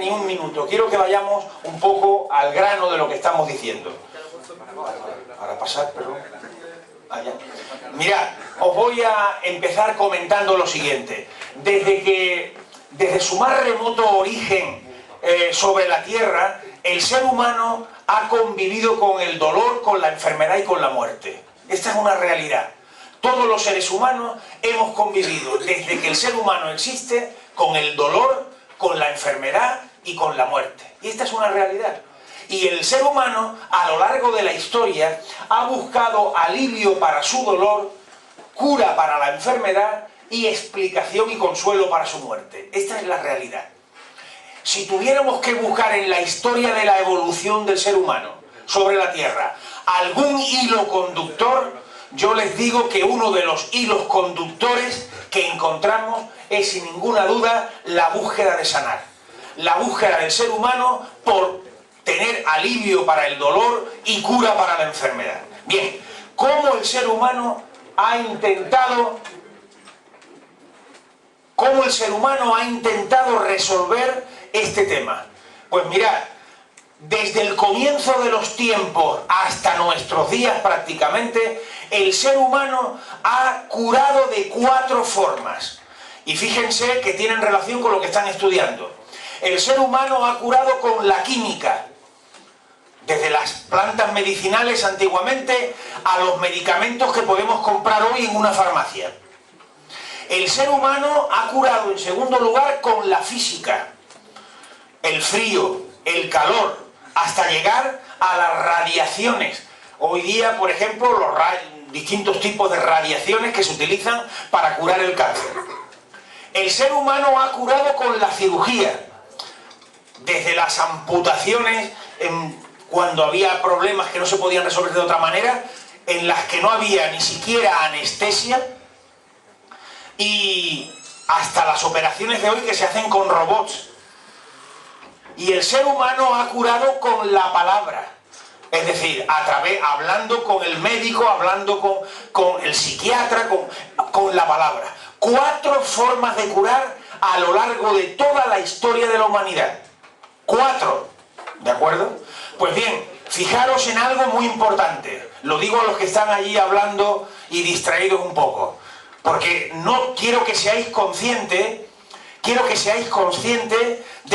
ni un minuto, quiero que vayamos un poco al grano de lo que estamos diciendo. Para pasar, perdón. Allá. Mirad, os voy a empezar comentando lo siguiente. Desde su más remoto origen sobre la Tierra, el ser humano ha convivido con el dolor, con la enfermedad y con la muerte. Esta es una realidad. Todos los seres humanos hemos convivido, desde que el ser humano existe, con el dolor, con la enfermedad y con la muerte. Y esta es una realidad. Y el ser humano, a lo largo de la historia, ha buscado alivio para su dolor, cura para la enfermedad y explicación y consuelo para su muerte. Esta es la realidad. Si tuviéramos que buscar en la historia de la evolución del ser humano sobre la Tierra algún hilo conductor, yo les digo que uno de los hilos conductores que encontramos es sin ninguna duda la búsqueda de sanar. La búsqueda del ser humano por tener alivio para el dolor y cura para la enfermedad. Bien, ¿cómo el ser humano ha intentado resolver este tema? Pues mirad, desde el comienzo de los tiempos hasta nuestros días prácticamente, el ser humano ha curado de 4 formas. Y fíjense que tienen relación con lo que están estudiando. El ser humano ha curado con la química, desde las plantas medicinales antiguamente a los medicamentos que podemos comprar hoy en una farmacia. El ser humano ha curado en segundo lugar con la física, el frío, el calor, hasta llegar a las radiaciones. Hoy día, por ejemplo, los distintos tipos de radiaciones que se utilizan para curar el cáncer. El ser humano ha curado con la cirugía, desde las amputaciones, cuando había problemas que no se podían resolver de otra manera, en las que no había ni siquiera anestesia, y hasta las operaciones de hoy que se hacen con robots. Y el ser humano ha curado con la palabra, es decir, hablando con el médico, hablando con el psiquiatra, con la palabra. 4 formas de curar a lo largo de toda la historia de la humanidad. 4, ¿de acuerdo? Pues bien, fijaros en algo muy importante. Lo digo a los que están allí hablando y distraídos un poco, porque no quiero que seáis conscientes, de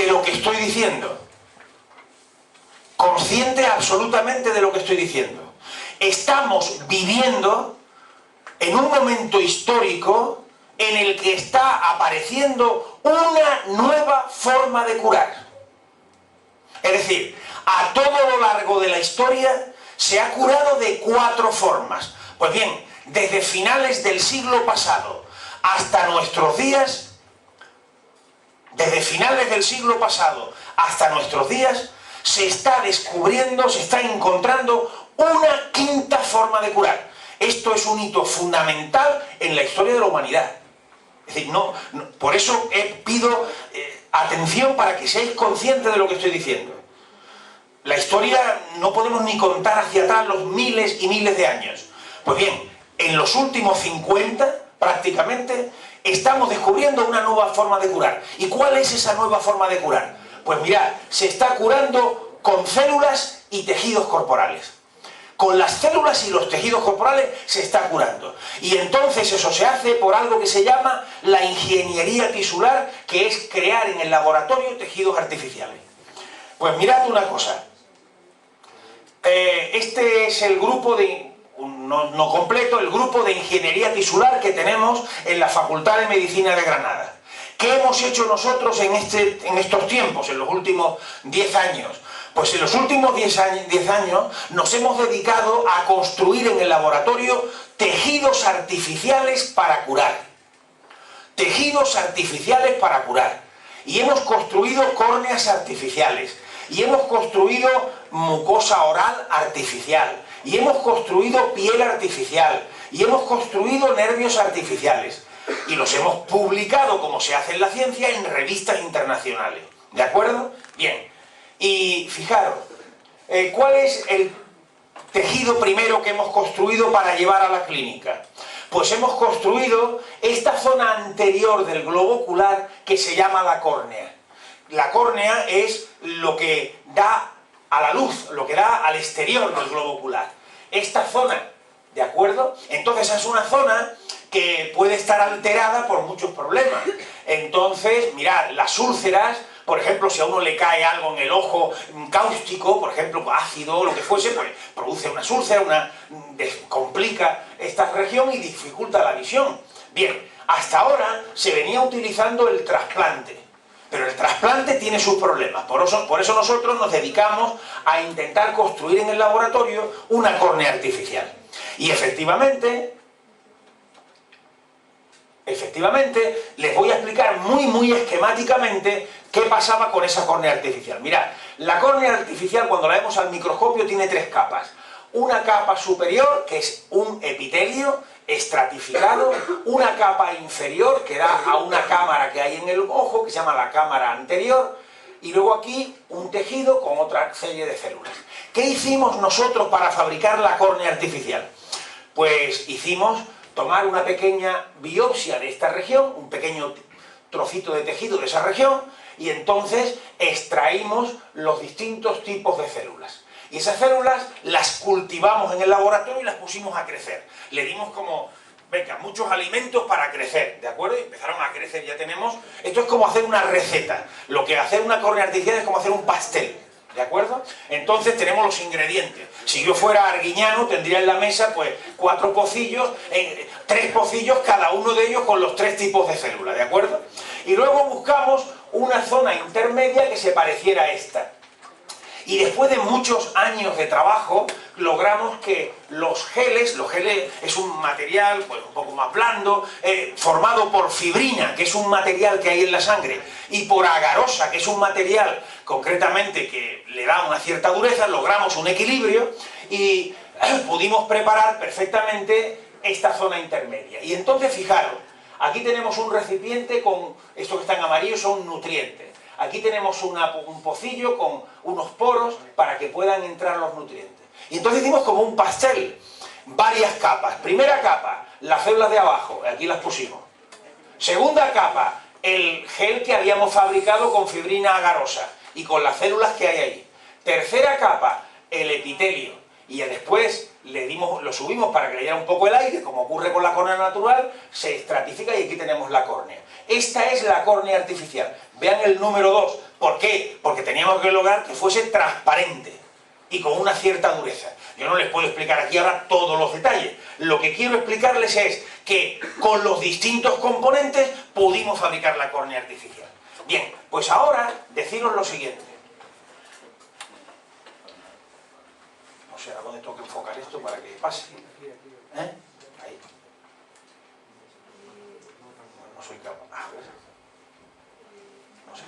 lo que estoy diciendo. Consciente absolutamente de lo que estoy diciendo. Estamos viviendo en un momento histórico en el que está apareciendo una nueva forma de curar. Es decir, a todo lo largo de la historia se ha curado de 4 formas. Pues bien, desde finales del siglo pasado hasta nuestros días, se está descubriendo, se está encontrando una 5ª forma de curar. Esto es un hito fundamental en la historia de la humanidad. Es decir, por eso pido atención para que seáis conscientes de lo que estoy diciendo. La historia no podemos ni contar hacia atrás los miles y miles de años. Pues bien, en los últimos 50, prácticamente, estamos descubriendo una nueva forma de curar. ¿Y cuál es esa nueva forma de curar? Pues mirad, se está curando con células y tejidos corporales. Con las células y los tejidos corporales se está curando. Y entonces eso se hace por algo que se llama la ingeniería tisular, que es crear en el laboratorio tejidos artificiales. Pues mirad una cosa. Este es el grupo no completo, el grupo de ingeniería tisular que tenemos en la Facultad de Medicina de Granada. ¿Qué hemos hecho nosotros en estos tiempos, en los últimos 10 años? Pues en los últimos 10 años nos hemos dedicado a construir en el laboratorio tejidos artificiales para curar. Tejidos artificiales para curar. Y hemos construido córneas artificiales. Y hemos construido mucosa oral artificial. Y hemos construido piel artificial. Y hemos construido nervios artificiales. Y los hemos publicado, como se hace en la ciencia, en revistas internacionales. ¿De acuerdo? Bien. Y fijaros, ¿cuál es el tejido primero que hemos construido para llevar a la clínica? Pues hemos construido esta zona anterior del globo ocular que se llama la córnea. la córnea es lo que da a la luz, lo que da al exterior del globo ocular. Esta zona, ¿de acuerdo? Entonces es una zona que puede estar alterada por muchos problemas. Entonces, mirad, las úlceras, por ejemplo, si a uno le cae algo en el ojo cáustico, por ejemplo, ácido o lo que fuese, pues produce unas úlceras, complica esta región y dificulta la visión. Bien, hasta ahora se venía utilizando el trasplante, pero el trasplante tiene sus problemas. Por eso nosotros nos dedicamos a intentar construir en el laboratorio una córnea artificial. Y efectivamente, les voy a explicar muy esquemáticamente qué pasaba con esa córnea artificial. Mirad, la córnea artificial cuando la vemos al microscopio tiene tres capas. Una capa superior, que es un epitelio estratificado, una capa inferior que da a una cámara que hay en el ojo, que se llama la cámara anterior, y luego aquí un tejido con otra serie de células. ¿Qué hicimos nosotros para fabricar la córnea artificial? Pues hicimos tomar una pequeña biopsia de esta región, un pequeño trocito de tejido de esa región, y entonces extraímos los distintos tipos de células. Y esas células las cultivamos en el laboratorio y las pusimos a crecer. Le dimos como, venga, muchos alimentos para crecer, ¿de acuerdo? Y empezaron a crecer, ya tenemos... Esto es como hacer una receta. Lo que hacer una córnea artificial es como hacer un pastel, ¿de acuerdo? Entonces tenemos los ingredientes. Si yo fuera arguiñano, tendría en la mesa, pues, 4 pocillos, 3 pocillos, cada uno de ellos con los 3 tipos de células, ¿de acuerdo? Y luego buscamos una zona intermedia que se pareciera a esta. Y después de muchos años de trabajo, logramos que los geles es un material pues, un poco más blando, formado por fibrina, que es un material que hay en la sangre, y por agarosa, que es un material concretamente que le da una cierta dureza, logramos un equilibrio y pudimos preparar perfectamente esta zona intermedia. Y entonces, fijaros, aquí tenemos un recipiente con, estos que están amarillos son nutrientes. Aquí tenemos un pocillo con unos poros para que puedan entrar los nutrientes. Y entonces hicimos como un pastel, varias capas. Primera capa, las células de abajo, aquí las pusimos. Segunda capa, el gel que habíamos fabricado con fibrina agarosa y con las células que hay ahí. Tercera capa, el epitelio. Y después lo subimos para que le diera un poco el aire, como ocurre con la córnea natural, se estratifica y aquí tenemos la córnea. Esta es la córnea artificial. Vean el número 2. ¿Por qué? Porque teníamos que lograr que fuese transparente y con una cierta dureza. Yo no les puedo explicar aquí ahora todos los detalles. Lo que quiero explicarles es que con los distintos componentes pudimos fabricar la córnea artificial. Bien, pues ahora deciros lo siguiente. No sé a dónde tengo que enfocar esto para que pase. ¿Eh? Ahí. No soy capaz. No sé.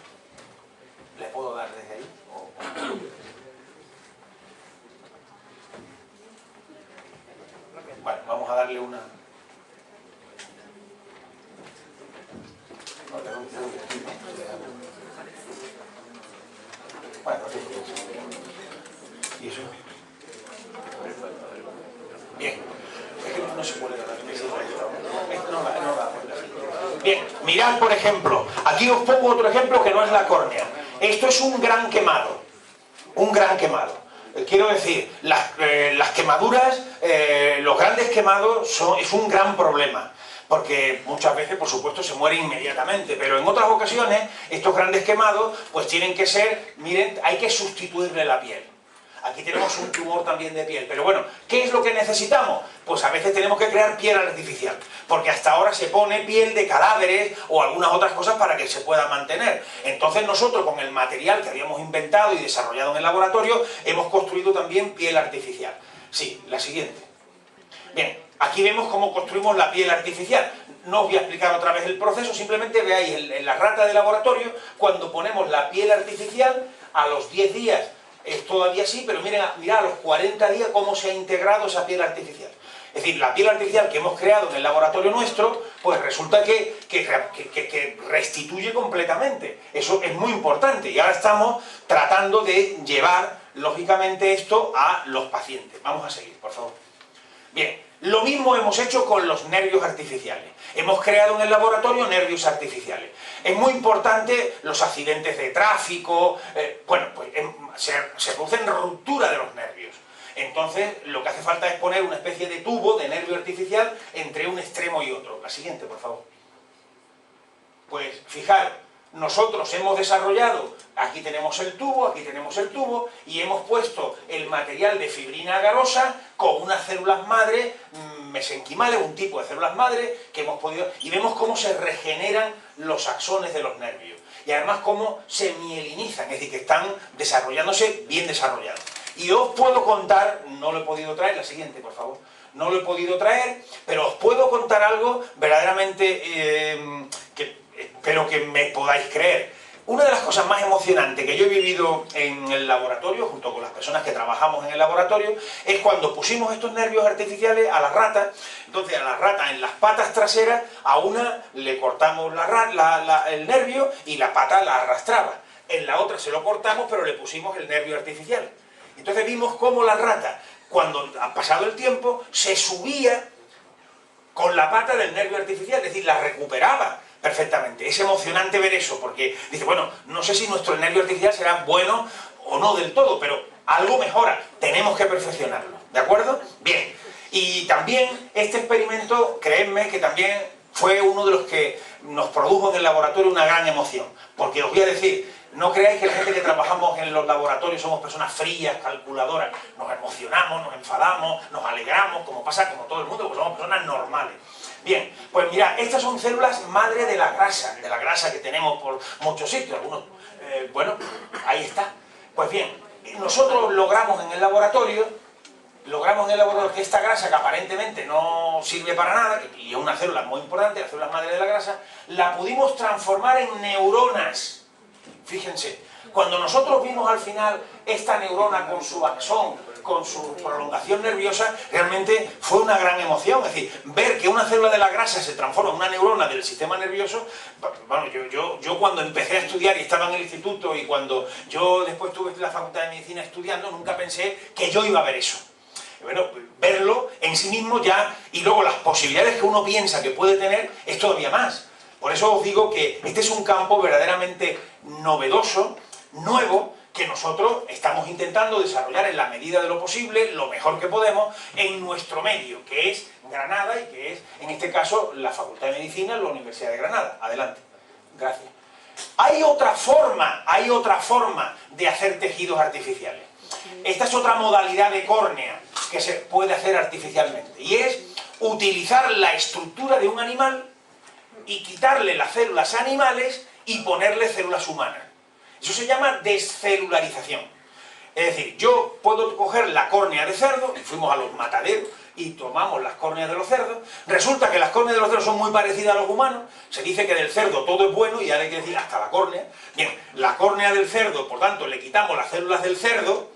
¿Le puedo dar desde ahí? Bueno, vamos a darle una... Bueno, no te preocupes. ¿Y eso? Bien. Es que no se puede dar. Bien, mirad por ejemplo. Aquí os pongo otro ejemplo que no es la córnea. Esto es un gran quemado. Un gran quemado. Quiero decir, las quemaduras, los grandes quemados es un gran problema. Porque muchas veces, por supuesto, se muere inmediatamente. Pero en otras ocasiones, estos grandes quemados, pues tienen que ser, miren, hay que sustituirle la piel. Aquí tenemos un tumor también de piel. Pero bueno, ¿qué es lo que necesitamos? Pues a veces tenemos que crear piel artificial. Porque hasta ahora se pone piel de cadáveres o algunas otras cosas para que se pueda mantener. Entonces nosotros, con el material que habíamos inventado y desarrollado en el laboratorio, hemos construido también piel artificial. Sí, la siguiente. Bien, aquí vemos cómo construimos la piel artificial. No os voy a explicar otra vez el proceso, simplemente veáis en la rata de laboratorio, cuando ponemos la piel artificial, a los 10 días es todavía así, pero mirad a los 40 días cómo se ha integrado esa piel artificial. Es decir, la piel artificial que hemos creado en el laboratorio nuestro, pues resulta que restituye completamente. Eso es muy importante y ahora estamos tratando de llevar, lógicamente, esto a los pacientes. Vamos a seguir, por favor. Bien, lo mismo hemos hecho con los nervios artificiales. Hemos creado en el laboratorio nervios artificiales. Es muy importante los accidentes de tráfico, se producen ruptura de los nervios. Entonces, lo que hace falta es poner una especie de tubo de nervio artificial entre un extremo y otro. La siguiente, por favor. Pues, fijaros, nosotros hemos desarrollado, aquí tenemos el tubo, y hemos puesto el material de fibrina agarosa con unas células madre, mesenquimales, un tipo de células madre, que hemos podido... Y vemos cómo se regeneran los axones de los nervios. Y además cómo se mielinizan, es decir, que están desarrollándose bien desarrollados. Y os puedo contar, no lo he podido traer, la siguiente, por favor. No lo he podido traer, pero os puedo contar algo verdaderamente que espero que me podáis creer. Una de las cosas más emocionantes que yo he vivido en el laboratorio, junto con las personas que trabajamos en el laboratorio, es cuando pusimos estos nervios artificiales a la rata. Entonces a la rata en las patas traseras, a una le cortamos el nervio y la pata la arrastraba. En la otra se lo cortamos, pero le pusimos el nervio artificial. Entonces vimos cómo la rata, cuando ha pasado el tiempo, se subía con la pata del nervio artificial, es decir, la recuperaba perfectamente. Es emocionante ver eso, porque dice, bueno, no sé si nuestro nervio artificial será bueno o no del todo, pero algo mejora, tenemos que perfeccionarlo, ¿de acuerdo? Bien, y también este experimento, creedme que también fue uno de los que nos produjo en el laboratorio una gran emoción, porque os voy a decir, no creáis que la gente que trabajamos en los laboratorios somos personas frías, calculadoras, nos emocionamos, nos enfadamos, nos alegramos, como pasa como todo el mundo, porque somos personas normales. Bien, pues mirad, estas son células madre de la grasa que tenemos por muchos sitios, algunos, bueno, ahí está. Pues bien, nosotros logramos en el laboratorio que esta grasa, que aparentemente no sirve para nada, y es una célula muy importante, las células madre de la grasa, la pudimos transformar en neuronas. Fíjense, cuando nosotros vimos al final esta neurona con su axón, con su prolongación nerviosa, realmente fue una gran emoción. Es decir, ver que una célula de la grasa se transforma en una neurona del sistema nervioso. Bueno, yo cuando empecé a estudiar y estaba en el instituto, y cuando yo después estuve en la Facultad de Medicina estudiando, nunca pensé que yo iba a ver eso. Bueno, verlo en sí mismo ya, y luego las posibilidades que uno piensa que puede tener, es todavía más. Por eso os digo que este es un campo verdaderamente novedoso, nuevo, que nosotros estamos intentando desarrollar en la medida de lo posible, lo mejor que podemos, en nuestro medio, que es Granada, y que es, en este caso, la Facultad de Medicina en la Universidad de Granada. Adelante. Gracias. Hay otra forma de hacer tejidos artificiales. Esta es otra modalidad de córnea que se puede hacer artificialmente, y es utilizar la estructura de un animal y quitarle las células animales y ponerle células humanas. Eso se llama descelularización. Es decir, yo puedo coger la córnea de cerdo, y fuimos a los mataderos y tomamos las córneas de los cerdos. Resulta que las córneas de los cerdos son muy parecidas a los humanos. Se dice que del cerdo todo es bueno, y ahora hay que decir hasta la córnea. Bien, la córnea del cerdo, por tanto, le quitamos las células del cerdo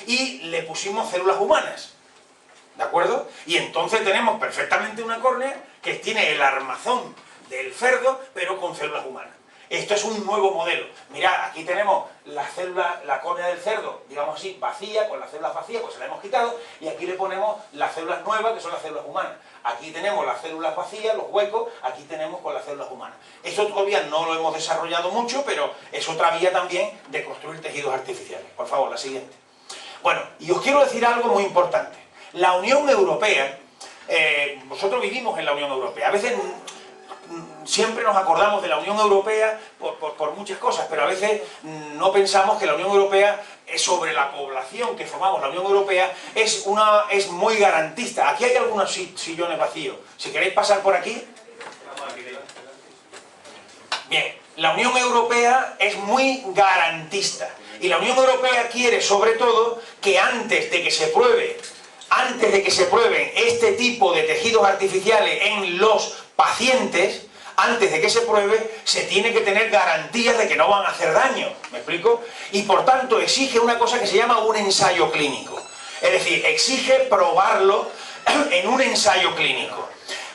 y le pusimos células humanas. ¿De acuerdo? Y entonces tenemos perfectamente una córnea que tiene el armazón del cerdo, pero con células humanas. Esto es un nuevo modelo. Mirad, aquí tenemos la córnea del cerdo, digamos así, vacía, con las células vacías, pues se la hemos quitado, y aquí le ponemos las células nuevas, que son las células humanas. Aquí tenemos las células vacías, los huecos, aquí tenemos con las células humanas. Esto todavía no lo hemos desarrollado mucho, pero es otra vía también de construir tejidos artificiales. Por favor, la siguiente. Bueno, y os quiero decir algo muy importante. La Unión Europea, nosotros vivimos en la Unión Europea, a veces siempre nos acordamos de la Unión Europea por muchas cosas, pero a veces no pensamos que la Unión Europea, sobre la población que formamos la Unión Europea, es muy garantista. Aquí hay algunos sillones vacíos. Si queréis pasar por aquí. Bien, la Unión Europea es muy garantista. Y la Unión Europea quiere, sobre todo, que antes de que se prueben este tipo de tejidos artificiales en los pacientes, antes de que se pruebe, se tiene que tener garantías de que no van a hacer daño. ¿Me explico? Y por tanto exige una cosa que se llama un ensayo clínico. Es decir, exige probarlo en un ensayo clínico.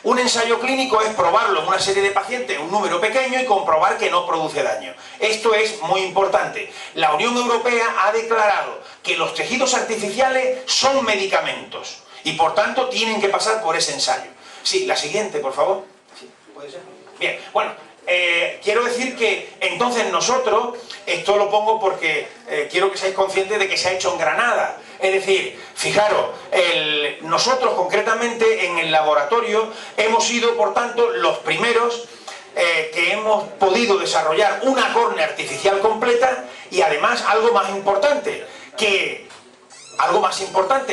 Un ensayo clínico es probarlo en una serie de pacientes, un número pequeño, y comprobar que no produce daño. Esto es muy importante. La Unión Europea ha declarado que los tejidos artificiales son medicamentos, y por tanto tienen que pasar por ese ensayo. Sí, la siguiente, por favor. Sí, ¿puede ser? Bien, bueno, quiero decir que entonces nosotros, esto lo pongo porque quiero que seáis conscientes de que se ha hecho en Granada. Es decir, fijaros, nosotros concretamente en el laboratorio hemos sido, por tanto, los primeros que hemos podido desarrollar una córnea artificial completa y además algo más importante,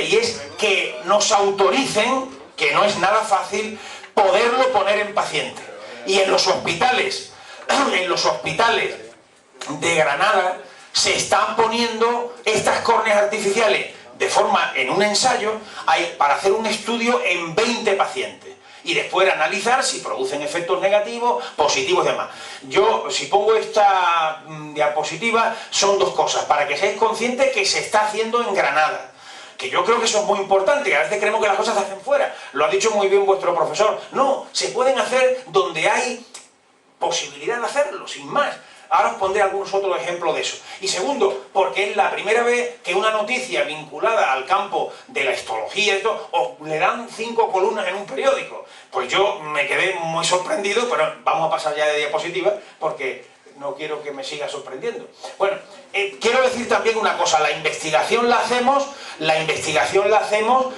y es que nos autoricen, que no es nada fácil, poderlo poner en paciente. Y en los hospitales de Granada se están poniendo estas córneas artificiales de forma, en un ensayo, para hacer un estudio en 20 pacientes. Y después analizar si producen efectos negativos, positivos y demás. Yo, si pongo esta diapositiva, son dos cosas. Para que seáis conscientes que se está haciendo en Granada. Que yo creo que eso es muy importante, que a veces creemos que las cosas se hacen fuera. Lo ha dicho muy bien vuestro profesor. No, se pueden hacer donde hay posibilidad de hacerlo, sin más. Ahora os pondré algunos otros ejemplos de eso. Y segundo, porque es la primera vez que una noticia vinculada al campo de la histología y esto, os le dan 5 columnas en un periódico. Pues yo me quedé muy sorprendido, pero vamos a pasar ya de diapositiva, porque no quiero que me siga sorprendiendo. Bueno, quiero decir también una cosa, la investigación la hacemos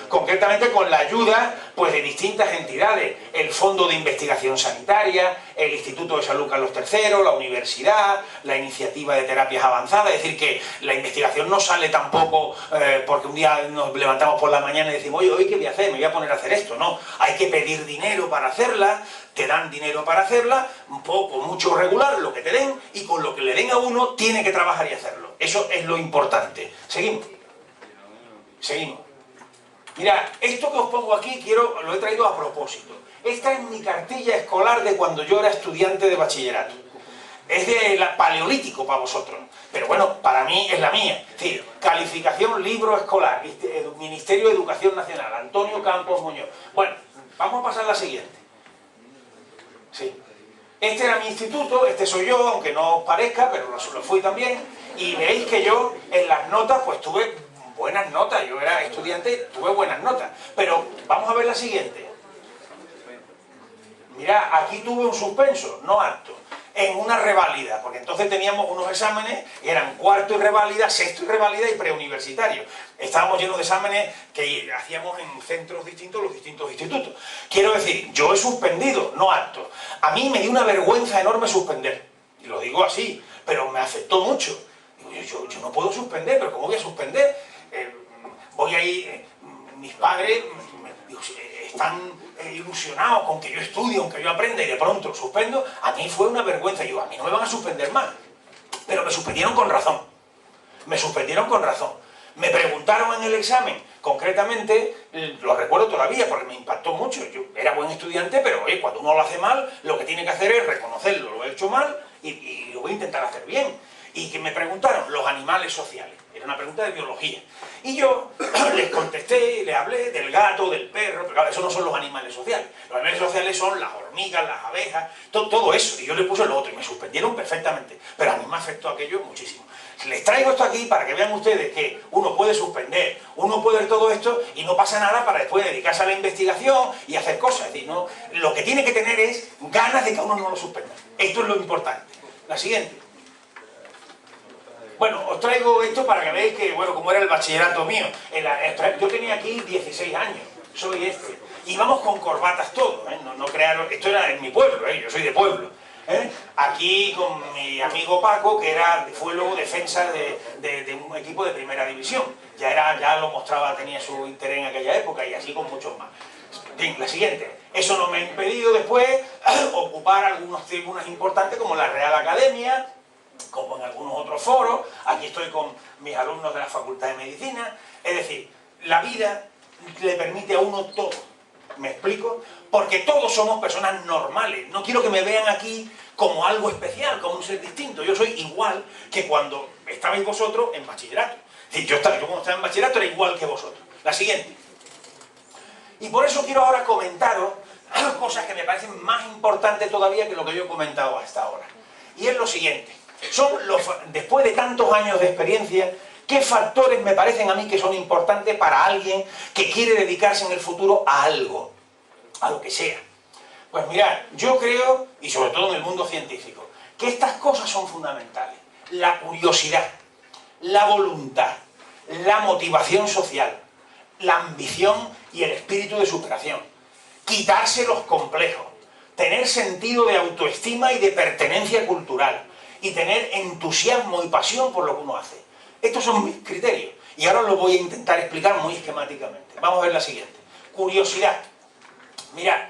concretamente con la ayuda pues, de distintas entidades, el Fondo de Investigación Sanitaria, el Instituto de Salud Carlos III, la universidad, la Iniciativa de Terapias Avanzadas, es decir, que la investigación no sale tampoco porque un día nos levantamos por la mañana y decimos, oye, ¿hoy qué voy a hacer? Me voy a poner a hacer esto, no, hay que pedir dinero para hacerla, te dan dinero para hacerla, un poco, mucho regular, lo que te den, y con lo que le den a uno tiene que trabajar y hacerlo. Eso es lo importante. Seguimos. Mirad, esto que os pongo aquí lo he traído a propósito. Esta es mi cartilla escolar de cuando yo era estudiante de bachillerato. Es de paleolítico para vosotros, pero bueno, para mí es la mía. Es decir, calificación libro escolar, Ministerio de Educación Nacional, Antonio Campos Muñoz. Bueno, vamos a pasar a la siguiente. Sí. Este era mi instituto, este soy yo, aunque no os parezca, pero lo fui también. Y veis que yo en las notas pues tuve buenas notas, yo era estudiante, tuve buenas notas. Pero vamos a ver la siguiente. Mirad, aquí tuve un suspenso, no apto, en una reválida, porque entonces teníamos unos exámenes, eran cuarto y reválida, sexto y reválida y preuniversitario. Estábamos llenos de exámenes que hacíamos en centros distintos, los distintos institutos. Quiero decir, yo he suspendido, no apto. A mí me dio una vergüenza enorme suspender, y lo digo así, pero me afectó mucho. Digo, yo no puedo suspender, pero ¿cómo voy a suspender? Voy a ir, mis padres están ilusionados con que yo estudie, con que yo aprenda y de pronto lo suspendo. A mí fue una vergüenza. Yo, a mí no me van a suspender más. Pero me suspendieron con razón. Me preguntaron en el examen, concretamente, lo recuerdo todavía porque me impactó mucho. Yo era buen estudiante, pero oye, cuando uno lo hace mal, lo que tiene que hacer es reconocerlo. Lo he hecho mal y lo voy a intentar hacer bien. Y que me preguntaron, los animales sociales. Era una pregunta de biología. Y yo les contesté, les hablé del gato, del perro, pero claro, eso no son los animales sociales. Los animales sociales son las hormigas, las abejas, todo eso. Y yo le puse lo otro y me suspendieron perfectamente. Pero a mí me afectó aquello muchísimo. Les traigo esto aquí para que vean ustedes que uno puede suspender, uno puede ver todo esto y no pasa nada para después dedicarse a la investigación y hacer cosas. Es decir, no, lo que tiene que tener es ganas de que a uno no lo suspenda. Esto es lo importante. La siguiente. Bueno, os traigo esto para que veáis que, bueno, como era el bachillerato mío. Yo tenía aquí 16 años, soy este. Íbamos con corbatas todos, ¿eh? No crearon, esto era en mi pueblo, yo soy de pueblo. Aquí con mi amigo Paco, que fue luego defensa de un equipo de primera división. Ya lo mostraba, tenía su interés en aquella época y así con muchos más. Bien, la siguiente. Eso no me ha impedido después ocupar algunos tribunas importantes como la Real Academia, como en algunos otros foros. Aquí estoy con mis alumnos de la Facultad de Medicina. Es decir, la vida le permite a uno todo. ¿Me explico? Porque todos somos personas normales. No quiero que me vean aquí como algo especial, como un ser distinto. Yo soy igual que cuando estabais vosotros en bachillerato. Es decir, yo cuando estaba en bachillerato era igual que vosotros. La siguiente. Y por eso quiero ahora comentaros cosas que me parecen más importantes todavía que lo que yo he comentado hasta ahora. Y es lo siguiente. Después de tantos años de experiencia, ¿Qué factores me parecen a mí que son importantes para alguien que quiere dedicarse en el futuro a algo? A lo que sea. Pues mirad, yo creo, y sobre todo en el mundo científico, que estas cosas son fundamentales. La curiosidad, la voluntad, la motivación social, la ambición y el espíritu de superación. Quitarse los complejos, tener sentido de autoestima y de pertenencia cultural, y tener entusiasmo y pasión por lo que uno hace. Estos son mis criterios, y ahora los voy a intentar explicar muy esquemáticamente. Vamos a ver la siguiente. Curiosidad. Mirad,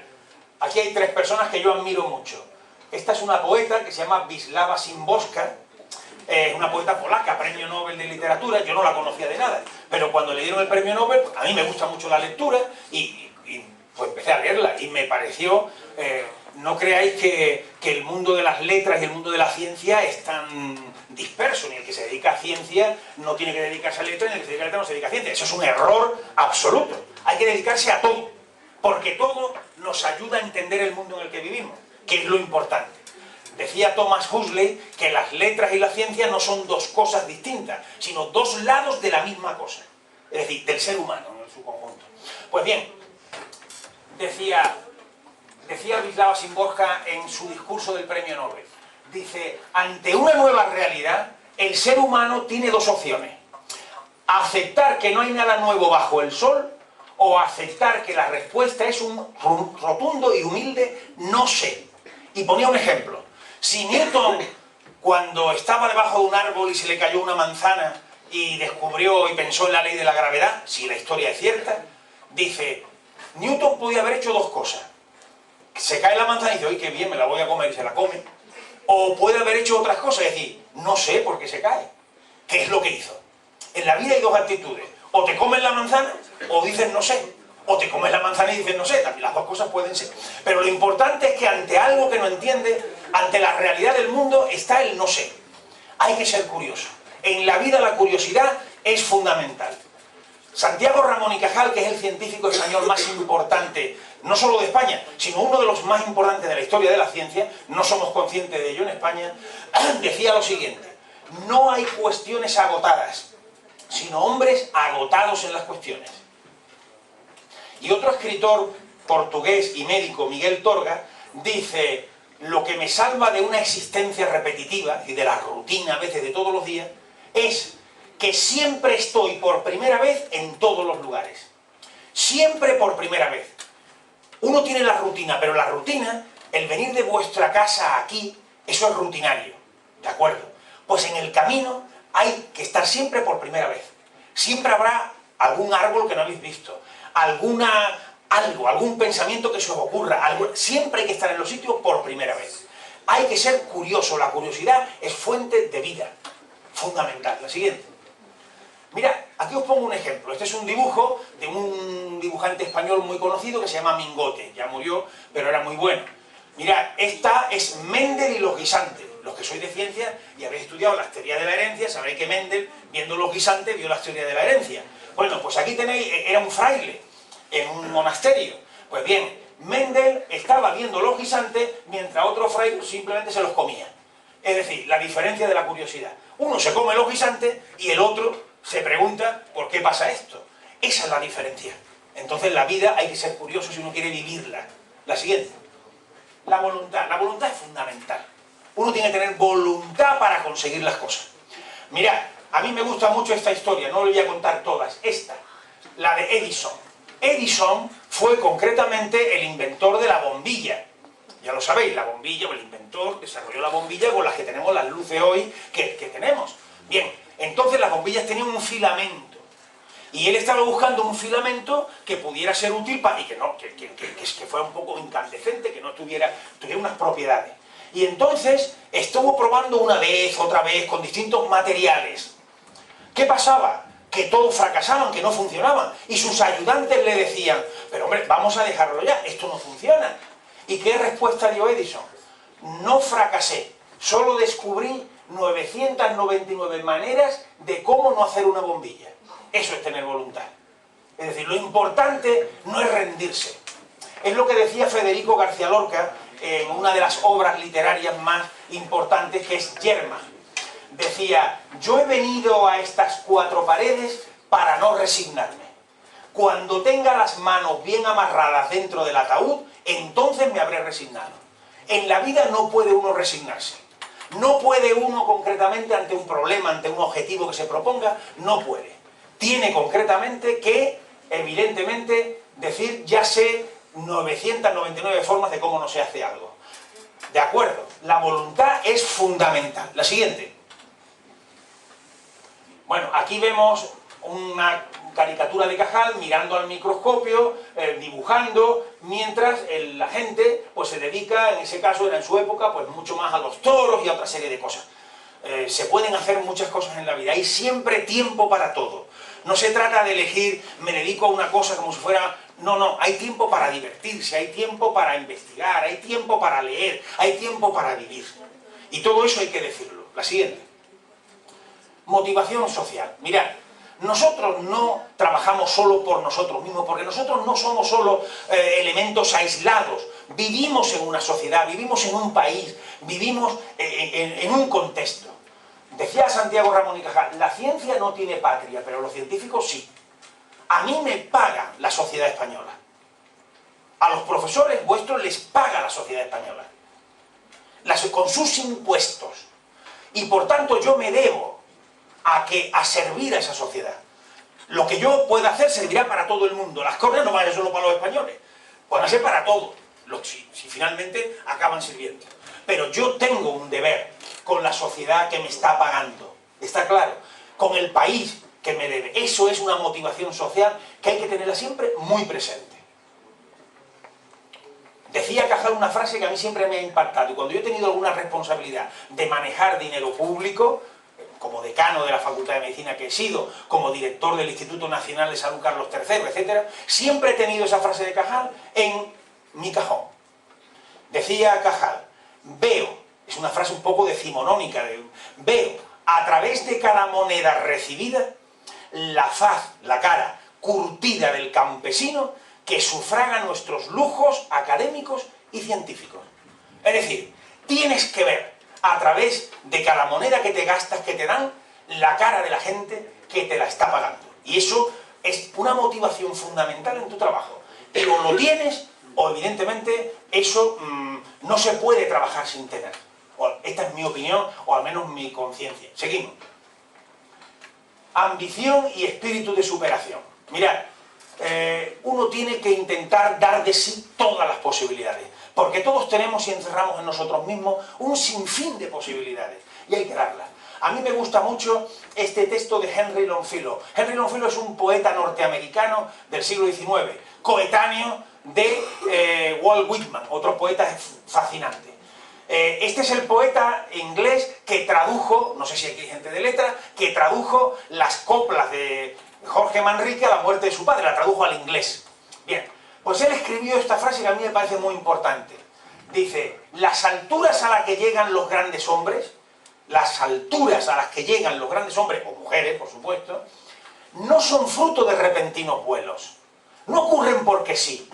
aquí hay tres personas que yo admiro mucho. Esta es una poeta que se llama Wisława Szymborska, una poeta polaca, premio Nobel de literatura. Yo no la conocía de nada, pero cuando le dieron el premio Nobel, a mí me gusta mucho la lectura y pues empecé a leerla y me pareció, no creáis que el mundo de las letras y el mundo de la ciencia es tan disperso, ni el que se dedica a ciencia no tiene que dedicarse a letras, ni el que se dedica a letras no se dedica a ciencia. Eso es un error absoluto. Hay que dedicarse a todo, porque todo nos ayuda a entender el mundo en el que vivimos, que es lo importante. Decía Thomas Huxley que las letras y la ciencia no son dos cosas distintas, sino dos lados de la misma cosa, es decir, del ser humano en su conjunto. Pues bien, decía Wisława Szymborska en su discurso del premio Nobel, dice, ante una nueva realidad, el ser humano tiene dos opciones: aceptar que no hay nada nuevo bajo el sol, o aceptar que la respuesta es un rotundo y humilde no sé. Y ponía un ejemplo. Si Newton, cuando estaba debajo de un árbol y se le cayó una manzana y descubrió y pensó en la ley de la gravedad, si la historia es cierta, dice, Newton podía haber hecho dos cosas. Se cae la manzana y dice, oye, qué bien, me la voy a comer, y se la come. O puede haber hecho otras cosas, es decir, no sé por qué se cae. ¿Qué es lo que hizo? En la vida hay dos actitudes. O te comes la manzana, o dices no sé. O te comes la manzana y dices no sé. También las dos cosas pueden ser. Pero lo importante es que ante algo que no entiendes, ante la realidad del mundo, está el no sé. Hay que ser curioso. En la vida la curiosidad es fundamental. Santiago Ramón y Cajal, que es el científico español más importante, no solo de España, sino uno de los más importantes de la historia de la ciencia, no somos conscientes de ello en España, decía lo siguiente: no hay cuestiones agotadas, sino hombres agotados en las cuestiones. Y otro escritor portugués y médico, Miguel Torga, dice, lo que me salva de una existencia repetitiva y de la rutina a veces de todos los días, es que siempre estoy por primera vez en todos los lugares. Siempre por primera vez. Uno tiene la rutina, pero la rutina, el venir de vuestra casa aquí, eso es rutinario, ¿de acuerdo? Pues en el camino hay que estar siempre por primera vez. Siempre habrá algún árbol que no habéis visto, algún pensamiento que se os ocurra, siempre hay que estar en los sitios por primera vez. Hay que ser curioso, la curiosidad es fuente de vida, fundamental. La siguiente. Mira, aquí os pongo un ejemplo. Este es un dibujo de un dibujante español muy conocido que se llama Mingote. Ya murió, pero era muy bueno. Mirad, esta es Mendel y los guisantes. Los que sois de ciencia y habéis estudiado las teorías de la herencia, sabréis que Mendel, viendo los guisantes, vio las teorías de la herencia. Bueno, pues aquí tenéis, era un fraile en un monasterio. Pues bien, Mendel estaba viendo los guisantes mientras otro fraile simplemente se los comía. Es decir, la diferencia de la curiosidad. Uno se come los guisantes y el otro se pregunta ¿por qué pasa esto? Esa es la diferencia. Entonces la vida hay que ser curioso si uno quiere vivirla. La siguiente. La voluntad. La voluntad es fundamental. Uno tiene que tener voluntad para conseguir las cosas. Mirad, a mí me gusta mucho esta historia, no le voy a contar todas. Esta, la de Edison. Edison fue concretamente el inventor de la bombilla. Ya lo sabéis, la bombilla, el inventor desarrolló la bombilla con las que tenemos las luces hoy que tenemos. Bien, entonces las bombillas tenían un filamento. Y él estaba buscando un filamento que pudiera ser útil para, y que fuera un poco incandescente, que no tuviera unas propiedades. Y entonces estuvo probando una vez, otra vez, con distintos materiales. ¿Qué pasaba? Que todos fracasaban, que no funcionaban. Y sus ayudantes le decían, pero hombre, vamos a dejarlo ya, esto no funciona. ¿Y qué respuesta dio Edison? No fracasé, solo descubrí 999 maneras de cómo no hacer una bombilla. Eso es tener voluntad. Es decir, lo importante no es rendirse. Es lo que decía Federico García Lorca en una de las obras literarias más importantes, que es Yerma. decía: yo he venido a estas cuatro paredes para no resignarme. Cuando tenga las manos bien amarradas dentro del ataúd, entonces me habré resignado. En la vida no puede uno resignarse. No puede uno concretamente ante un problema, ante un objetivo que se proponga, no puede. Tiene concretamente que, evidentemente, decir: ya sé 999 formas de cómo no se hace algo. ¿De acuerdo? La voluntad es fundamental. La siguiente. Bueno, aquí vemos una caricatura de Cajal mirando al microscopio, dibujando, mientras la gente pues se dedica, en ese caso era en su época, pues mucho más a los toros y a otra serie de cosas. Se pueden hacer muchas cosas en la vida, hay siempre tiempo para todo. No se trata de elegir, me dedico a una cosa como si fuera... No, no, hay tiempo para divertirse, hay tiempo para investigar, hay tiempo para leer, hay tiempo para vivir. Y todo eso hay que decirlo. La siguiente. Motivación social. Mirad, nosotros no trabajamos solo por nosotros mismos, porque nosotros no somos solo elementos aislados. Vivimos en una sociedad, vivimos en un país, vivimos en un contexto. Decía Santiago Ramón y Cajal: la ciencia no tiene patria, pero los científicos sí. A mí me paga la sociedad española. A los profesores vuestros les paga la sociedad española. Con sus impuestos. Y por tanto yo me debo a servir a esa sociedad. Lo que yo pueda hacer servirá para todo el mundo. Las cosas no van a ser solo para los españoles. Van a ser para todos. Si finalmente acaban sirviendo. Pero yo tengo un deber con la sociedad que me está pagando. ¿Está claro? Con el país que me debe. Eso es una motivación social que hay que tenerla siempre muy presente. Decía Cajal una frase que a mí siempre me ha impactado, y cuando yo he tenido alguna responsabilidad de manejar dinero público, como decano de la Facultad de Medicina que he sido, como director del Instituto Nacional de Salud Carlos III, etc., siempre he tenido esa frase de Cajal en mi cajón. Decía Cajal: veo, es una frase un poco decimonónica, veo a través de cada moneda recibida la faz, la cara curtida del campesino que sufraga nuestros lujos académicos y científicos. Es decir, tienes que ver a través de cada moneda que te gastas, que te dan, la cara de la gente que te la está pagando. Y eso es una motivación fundamental en tu trabajo. Pero lo tienes, o evidentemente eso no se puede trabajar sin tener. Esta es mi opinión, o al menos mi conciencia. Seguimos. Ambición y espíritu de superación. Mirad, uno tiene que intentar dar de sí todas las posibilidades, porque todos tenemos y encerramos en nosotros mismos un sinfín de posibilidades, y hay que darlas. A mí me gusta mucho este texto de Henry Longfellow. Henry Longfellow es un poeta norteamericano del siglo XIX, coetáneo de Walt Whitman, otro poeta fascinante. Este es el poeta inglés que tradujo, no sé si aquí hay gente de letra, que tradujo las coplas de Jorge Manrique a la muerte de su padre, la tradujo al inglés. Bien, pues él escribió esta frase que a mí me parece muy importante. Dice: las alturas a las que llegan los grandes hombres, las alturas a las que llegan los grandes hombres, o mujeres, por supuesto, no son fruto de repentinos vuelos. No ocurren porque sí.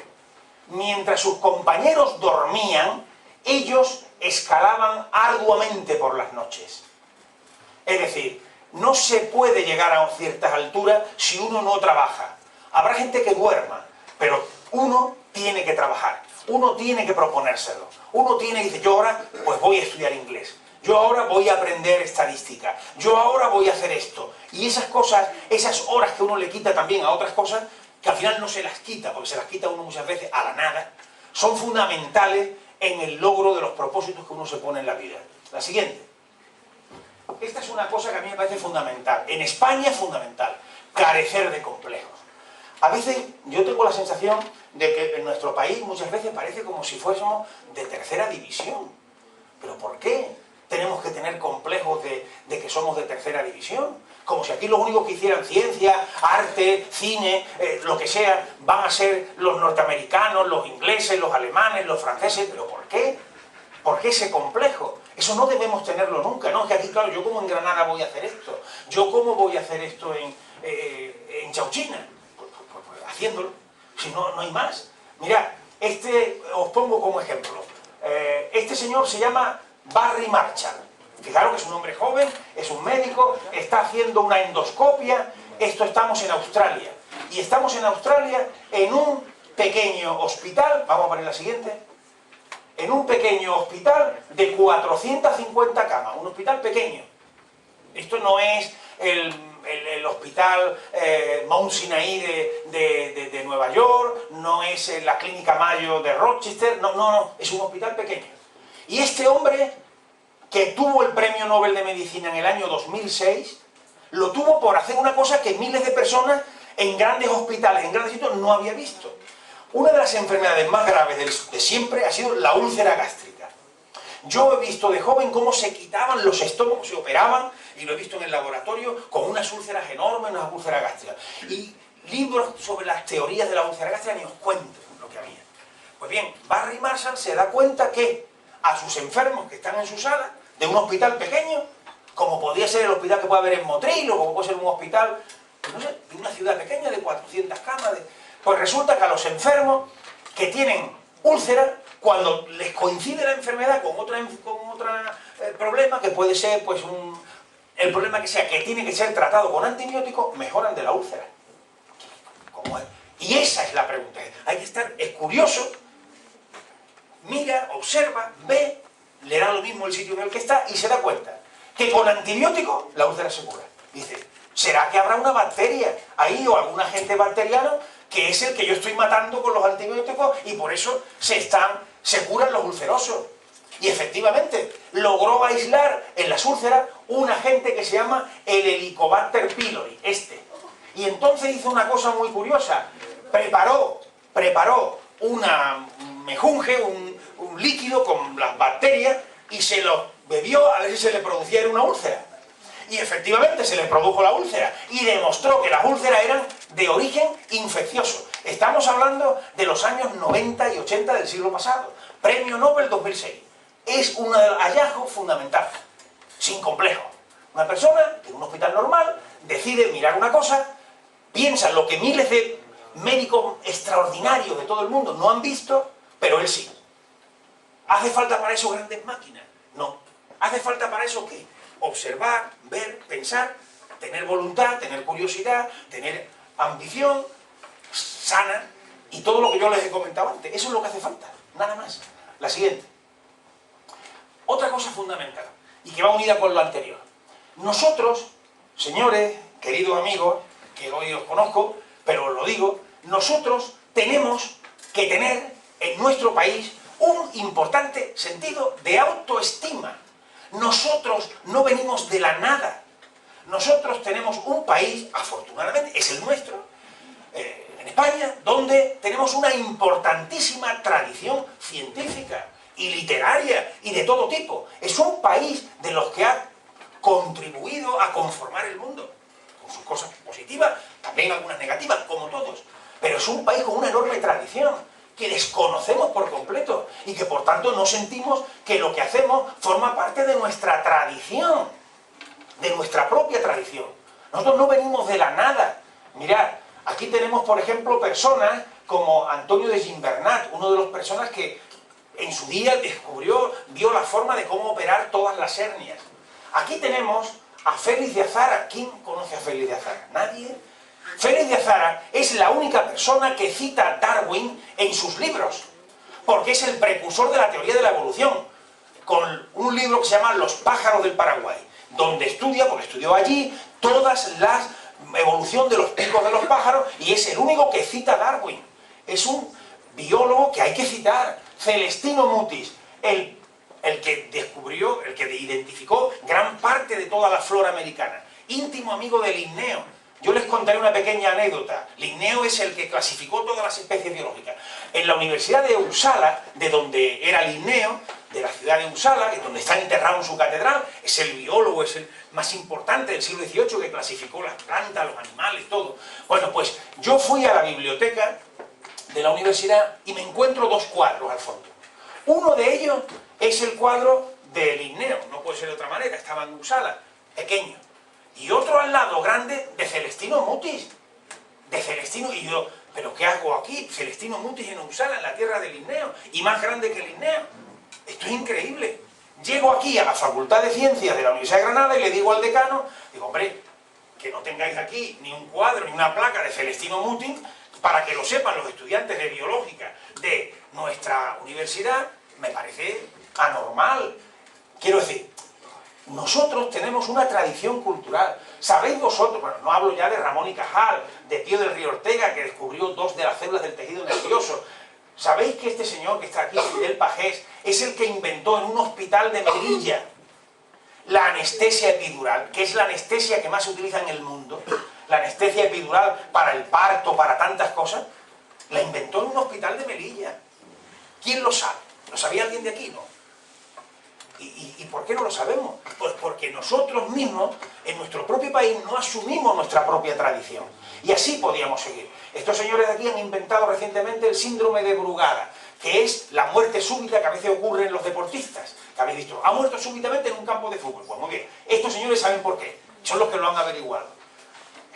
Mientras sus compañeros dormían, ellos escalaban arduamente por las noches. Es decir, no se puede llegar a ciertas alturas si uno no trabaja. Habrá gente que duerma, pero uno tiene que trabajar, uno tiene que proponérselo. Uno tiene que decir: yo ahora pues voy a estudiar inglés, yo ahora voy a aprender estadística, yo ahora voy a hacer esto. Y esas cosas, esas horas que uno le quita también a otras cosas, que al final no se las quita, porque se las quita uno muchas veces a la nada, son fundamentales en el logro de los propósitos que uno se pone en la vida. La siguiente. Esta es una cosa que a mí me parece fundamental. En España es fundamental. Carecer de complejos. A veces yo tengo la sensación de que en nuestro país muchas veces parece como si fuésemos de tercera división. ¿Pero por qué tenemos que tener complejos de que somos de tercera división? Como si aquí los únicos que hicieran ciencia, arte, cine, lo que sea, van a ser los norteamericanos, los ingleses, los alemanes, los franceses. ¿Pero por qué? ¿Por qué ese complejo? Eso no debemos tenerlo nunca, ¿no? Que aquí, claro, yo como en Granada voy a hacer esto, yo cómo voy a hacer esto en Chauchina, pues haciéndolo, si no, no hay más. Mirad, os pongo como ejemplo, este señor se llama Barry Marshall, Fijaros que es un hombre joven, es un médico, está haciendo una endoscopia. Estamos en Australia. Y estamos en Australia en un pequeño hospital, vamos a poner la siguiente, en un pequeño hospital de 450 camas, un hospital pequeño. Esto no es el hospital Mount Sinai de Nueva York, no es la Clínica Mayo de Rochester, no, es un hospital pequeño. Y este hombre, que tuvo el premio Nobel de Medicina en el año 2006, lo tuvo por hacer una cosa que miles de personas en grandes hospitales, en grandes sitios, no había visto. Una de las enfermedades más graves de siempre ha sido la úlcera gástrica. Yo he visto de joven cómo se quitaban los estómagos, se operaban, y lo he visto en el laboratorio, con unas úlceras enormes, unas úlceras gástricas. Y libros sobre las teorías de la úlcera gástrica ni os cuento lo que había. Pues bien, Barry Marshall se da cuenta que a sus enfermos que están en su sala, de un hospital pequeño, como podría ser el hospital que puede haber en Motril, o como puede ser un hospital, pues no sé, de una ciudad pequeña de 400 camas, pues resulta que a los enfermos que tienen úlcera, cuando les coincide la enfermedad con otro problema, que puede ser pues el problema que sea, que tiene que ser tratado con antibióticos, mejoran de la úlcera. ¿Cómo es? Y esa es la pregunta. Hay que estar, es curioso, mira, observa, ve, le da lo mismo el sitio en el que está y se da cuenta que con antibióticos la úlcera se cura. Dice, ¿será que habrá una bacteria ahí o algún agente bacteriano que es el que yo estoy matando con los antibióticos y por eso se curan los ulcerosos? Y efectivamente, logró aislar en las úlceras un agente que se llama el Helicobacter pylori, Y entonces hizo una cosa muy curiosa. Preparó una mejunje, un líquido con las bacterias y se lo bebió a ver si se le producía una úlcera. Y efectivamente se le produjo la úlcera y demostró que las úlceras eran de origen infeccioso. Estamos hablando de los años 90 y 80 del siglo pasado. Premio Nobel 2006. Es un hallazgo fundamental, sin complejo. Una persona en un hospital normal decide mirar una cosa, piensa lo que miles de médicos extraordinarios de todo el mundo no han visto, pero él sí. ¿Hace falta para eso grandes máquinas? No. ¿Hace falta para eso qué? Observar, ver, pensar, tener voluntad, tener curiosidad, tener ambición sana y todo lo que yo les he comentado antes. Eso es lo que hace falta, nada más. La siguiente. Otra cosa fundamental, y que va unida con lo anterior. Nosotros, señores, queridos amigos, que hoy os conozco, pero os lo digo, nosotros tenemos que tener en nuestro país un importante sentido de autoestima. Nosotros no venimos de la nada. Nosotros tenemos un país, afortunadamente, es el nuestro, en España, donde tenemos una importantísima tradición científica y literaria y de todo tipo. Es un país de los que ha contribuido a conformar el mundo, con sus cosas positivas, también algunas negativas, como todos. Pero es un país con una enorme tradición, que desconocemos por completo y que por tanto no sentimos que lo que hacemos forma parte de nuestra tradición, de nuestra propia tradición. Nosotros no venimos de la nada. Mirad, aquí tenemos por ejemplo personas como Antonio de Gimbernat, uno de las personas que en su día vio la forma de cómo operar todas las hernias. Aquí tenemos a Félix de Azara. ¿Quién conoce a Félix de Azara? ¿Nadie? Félix de Azara es la única persona que cita a Darwin en sus libros, porque es el precursor de la teoría de la evolución, con un libro que se llama Los pájaros del Paraguay, donde estudia, porque estudió allí, todas las evolución de los picos de los pájaros, y es el único que cita a Darwin. Es un biólogo que hay que citar. Celestino Mutis, el que descubrió, el que identificó gran parte de toda la flora americana, íntimo amigo de Linneo. Yo les contaré una pequeña anécdota. Linneo es el que clasificó todas las especies biológicas. En la Universidad de Uppsala, de donde era Linneo, de la ciudad de Uppsala, que es donde está enterrado en su catedral, es el biólogo, es el más importante del siglo XVIII que clasificó las plantas, los animales, todo. Bueno, pues yo fui a la biblioteca de la universidad y me encuentro dos cuadros al fondo. Uno de ellos es el cuadro de Linneo, no puede ser de otra manera, estaba en Uppsala, pequeño. Y otro al lado, grande, de Celestino Mutis. De Celestino, y yo, ¿pero qué hago aquí? Celestino Mutis en Uppsala, en la tierra de Linneo, y más grande que Linneo. Esto es increíble. Llego aquí a la Facultad de Ciencias de la Universidad de Granada y le digo al decano, digo, hombre, que no tengáis aquí ni un cuadro ni una placa de Celestino Mutin, para que lo sepan los estudiantes de biológica de nuestra universidad, me parece anormal. Quiero decir, nosotros tenemos una tradición cultural. ¿Sabéis vosotros? Bueno, no hablo ya de Ramón y Cajal, de Pío del Río Ortega, que descubrió 2 de las células del tejido nervioso. ¿Sabéis que este señor que está aquí, Fidel Pagés, es el que inventó en un hospital de Melilla la anestesia epidural, que es la anestesia que más se utiliza en el mundo? La anestesia epidural para el parto, para tantas cosas, la inventó en un hospital de Melilla. ¿Quién lo sabe? ¿Lo sabía alguien de aquí? No. ¿Y por qué no lo sabemos? Pues porque nosotros mismos, en nuestro propio país, no asumimos nuestra propia tradición. Y así podíamos seguir. Estos señores de aquí han inventado recientemente el síndrome de Brugada, que es la muerte súbita que a veces ocurre en los deportistas. Que habéis visto, ha muerto súbitamente en un campo de fútbol. Pues muy bien, estos señores saben por qué. Son los que lo han averiguado.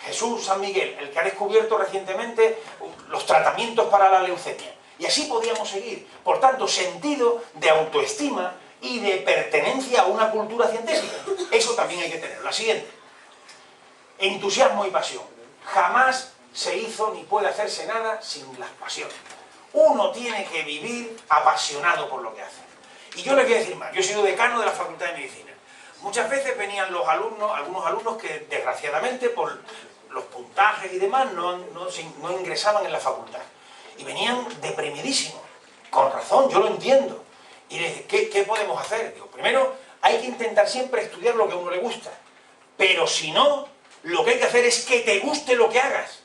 Jesús San Miguel, el que ha descubierto recientemente los tratamientos para la leucemia. Y así podíamos seguir. Por tanto, sentido de autoestima y de pertenencia a una cultura científica. Eso también hay que tener. La siguiente. Entusiasmo y pasión. Jamás se hizo ni puede hacerse nada sin las pasiones. Uno tiene que vivir apasionado por lo que hace. Y yo les voy a decir más. Yo he sido decano de la Facultad de Medicina. Muchas veces venían los alumnos, algunos alumnos que desgraciadamente por los puntajes y demás no ingresaban en la facultad. Y venían deprimidísimos. Con razón, yo lo entiendo. Y les dije, ¿qué podemos hacer? Digo, primero, hay que intentar siempre estudiar lo que a uno le gusta. Pero si no, lo que hay que hacer es que te guste lo que hagas.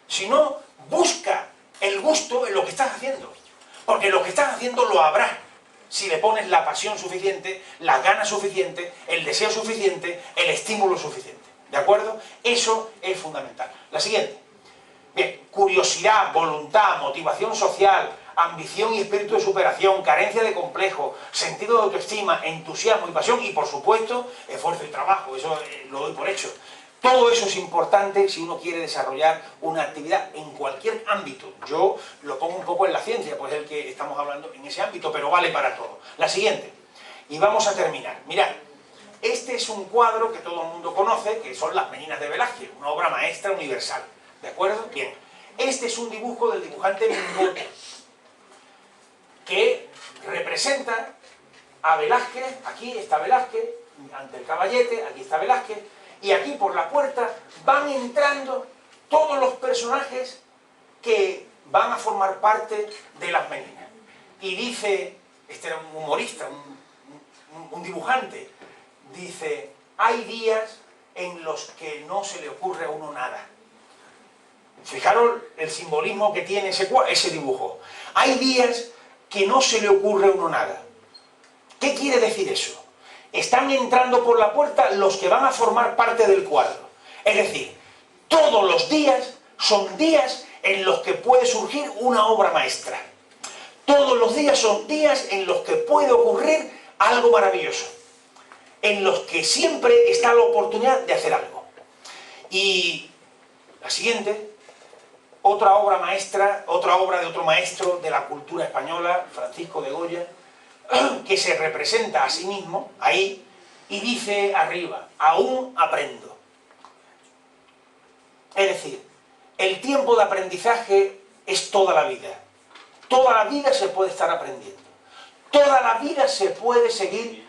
Si no, busca el gusto en lo que estás haciendo. Porque lo que estás haciendo lo habrá. Si le pones la pasión suficiente, las ganas suficientes, el deseo suficiente, el estímulo suficiente. ¿De acuerdo? Eso es fundamental. La siguiente. Bien, curiosidad, voluntad, motivación social, ambición y espíritu de superación, carencia de complejo, sentido de autoestima, entusiasmo y pasión y, por supuesto, esfuerzo y trabajo. Eso lo doy por hecho. Todo eso es importante si uno quiere desarrollar una actividad en cualquier ámbito. Yo lo pongo un poco en la ciencia, pues es el que estamos hablando en ese ámbito, pero vale para todo. La siguiente. Y vamos a terminar. Mirad, este es un cuadro que todo el mundo conoce, que son Las Meninas de Velázquez, una obra maestra universal. ¿De acuerdo? Bien. Este es un dibujo del dibujante Mingote, que representa a Velázquez. Aquí está Velázquez, ante el caballete, aquí está Velázquez, y aquí por la puerta van entrando todos los personajes que van a formar parte de Las Meninas. Y dice, este era un humorista, un dibujante, dice, hay días en los que no se le ocurre a uno nada. Fijaros el simbolismo que tiene ese dibujo. Hay días que no se le ocurre a uno nada. ¿Qué quiere decir eso? Están entrando por la puerta los que van a formar parte del cuadro. Es decir, todos los días son días en los que puede surgir una obra maestra. Todos los días son días en los que puede ocurrir algo maravilloso. En los que siempre está la oportunidad de hacer algo. Y la siguiente, otra obra maestra, otra obra de otro maestro de la cultura española, Francisco de Goya, que se representa a sí mismo, ahí, y dice arriba, aún aprendo. Es decir, el tiempo de aprendizaje es toda la vida. Toda la vida se puede estar aprendiendo. Toda la vida se puede seguir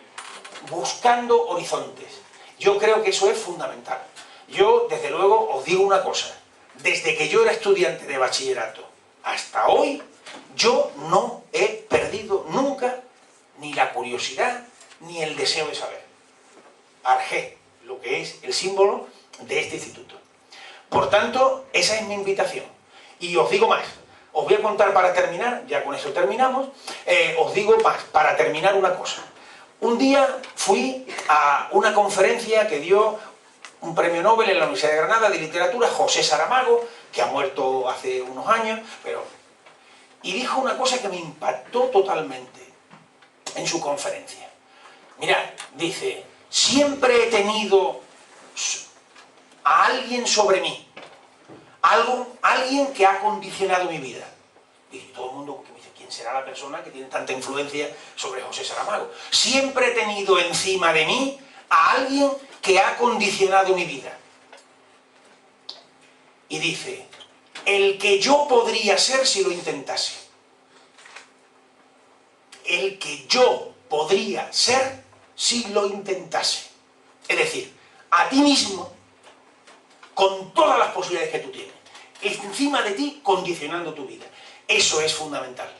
buscando horizontes. Yo creo que eso es fundamental. Yo, desde luego, os digo una cosa. Desde que yo era estudiante de bachillerato hasta hoy, yo no he perdido nunca ni la curiosidad ni el deseo de saber. Argé, lo que es el símbolo de este instituto. Por tanto, esa es mi invitación. Y os digo más. Os voy a contar para terminar, ya con eso terminamos, os digo más, para terminar una cosa. Un día fui a una conferencia que dio un premio Nobel en la Universidad de Granada de Literatura, José Saramago, que ha muerto hace unos años, y dijo una cosa que me impactó totalmente en su conferencia. Mirad, dice, siempre he tenido a alguien sobre mí, alguien que ha condicionado mi vida. Y todo el mundo me dice, ¿quién quién será la persona que tiene tanta influencia sobre José Saramago. Siempre he tenido encima de mí a alguien que ha condicionado mi vida. Y dice, el que yo podría ser si lo intentase. El que yo podría ser si lo intentase. Es decir, a ti mismo, con todas las posibilidades que tú tienes, encima de ti, condicionando tu vida. Eso es fundamental.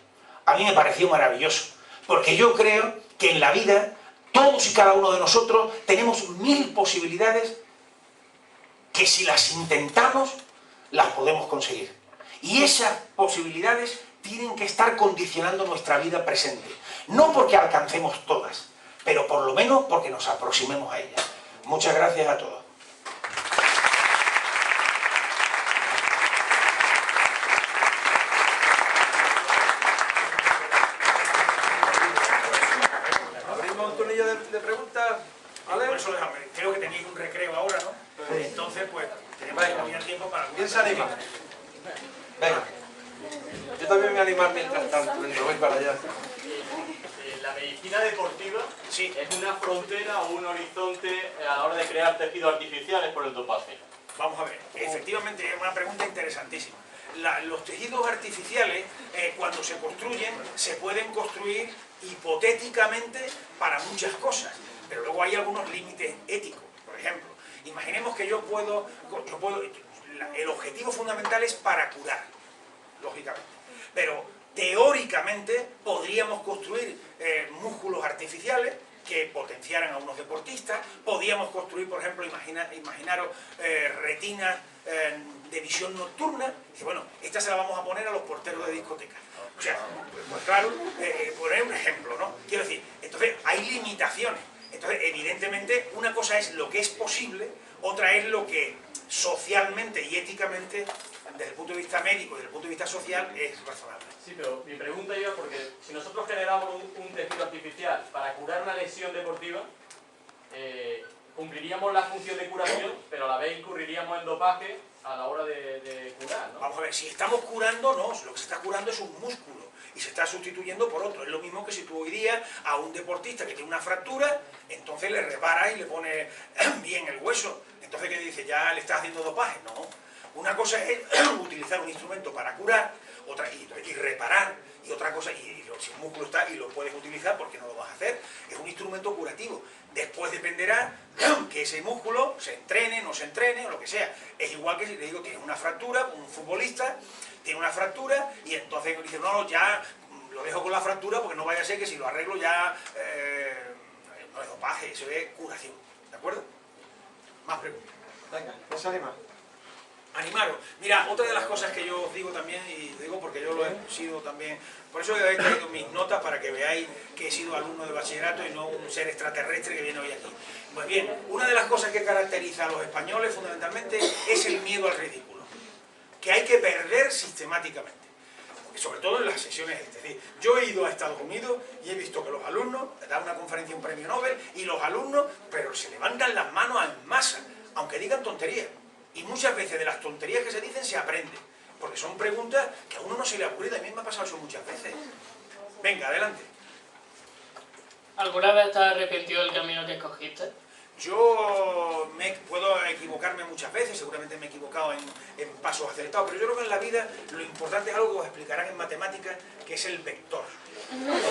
A mí me pareció maravilloso, porque yo creo que en la vida, todos y cada uno de nosotros tenemos 1000 posibilidades que si las intentamos, las podemos conseguir. Y esas posibilidades tienen que estar condicionando nuestra vida presente. No porque alcancemos todas, pero por lo menos porque nos aproximemos a ellas. Muchas gracias a todos. Abrimos un turnillo de preguntas. ¿Vale? Por eso creo que tenéis un recreo ahora, ¿no? Sí. Entonces, pues, tenemos que poner tiempo para... ¿Quién se anima? Venga. Yo también me voy a animar mientras tanto. Venga, voy para allá. La medicina deportiva Sí. es una frontera o un horizonte a la hora de crear tejidos artificiales por el dopaje. Vamos a ver, efectivamente es una pregunta interesantísima. Los tejidos artificiales, cuando se construyen, se pueden construir hipotéticamente para muchas cosas, pero luego hay algunos límites éticos. Por ejemplo, imaginemos que el objetivo fundamental es para curar, lógicamente, pero teóricamente podríamos construir músculos artificiales que potenciaran a unos deportistas, podíamos construir, por ejemplo, imaginaros retinas de visión nocturna, y bueno, esta se la vamos a poner a los porteros de discoteca. O sea, pues claro, poner un ejemplo, ¿no? Quiero decir, entonces hay limitaciones. Entonces, evidentemente, una cosa es lo que es posible, otra es lo que socialmente y éticamente, desde el punto de vista médico y desde el punto de vista social, es razonable. Sí, pero mi pregunta iba porque si nosotros generamos un tejido artificial para curar una lesión deportiva, cumpliríamos la función de curación, pero a la vez incurriríamos en dopaje a la hora de curar, ¿no? Vamos a ver, si estamos curando, no, lo que se está curando es un músculo y se está sustituyendo por otro. Es lo mismo que si tú hoy día a un deportista que tiene una fractura, entonces le reparas y le pones bien el hueso. Entonces, ¿qué dice? ¿Ya le estás haciendo dopaje? No. Una cosa es utilizar un instrumento para curar y reparar, y otra cosa, si el músculo está y lo puedes utilizar, ¿por qué no lo vas a hacer? Es un instrumento curativo. Después dependerá que ese músculo se entrene, no se entrene, o lo que sea. Es igual que si le digo, tienes una fractura, un futbolista tiene una fractura, y entonces dice, no, ya lo dejo con la fractura porque no vaya a ser que si lo arreglo ya no es dopaje, eso es curación. ¿De acuerdo? Más preguntas. Venga, ¿quién se anima? Animaros. Mira, otra de las cosas que yo os digo también, y digo porque yo lo he sido también, por eso he traído mis notas para que veáis que he sido alumno de bachillerato y no un ser extraterrestre que viene hoy aquí. Pues bien, una de las cosas que caracteriza a los españoles fundamentalmente es el miedo al ridículo, que hay que perder sistemáticamente, sobre todo en las sesiones. Es decir, yo he ido a Estados Unidos y he visto que los alumnos dan una conferencia, un premio Nobel, y los alumnos, pero se levantan las manos en masa, aunque digan tonterías. Y muchas veces de las tonterías que se dicen se aprende, porque son preguntas que a uno no se le ha ocurrido. A mí me ha pasado eso muchas veces. Venga, adelante. ¿Alguna vez te has arrepentido del camino que escogiste? Yo puedo equivocarme muchas veces, seguramente me he equivocado en pasos acertados, pero yo creo que en la vida lo importante es algo que os explicarán en matemáticas, que es el vector. Entonces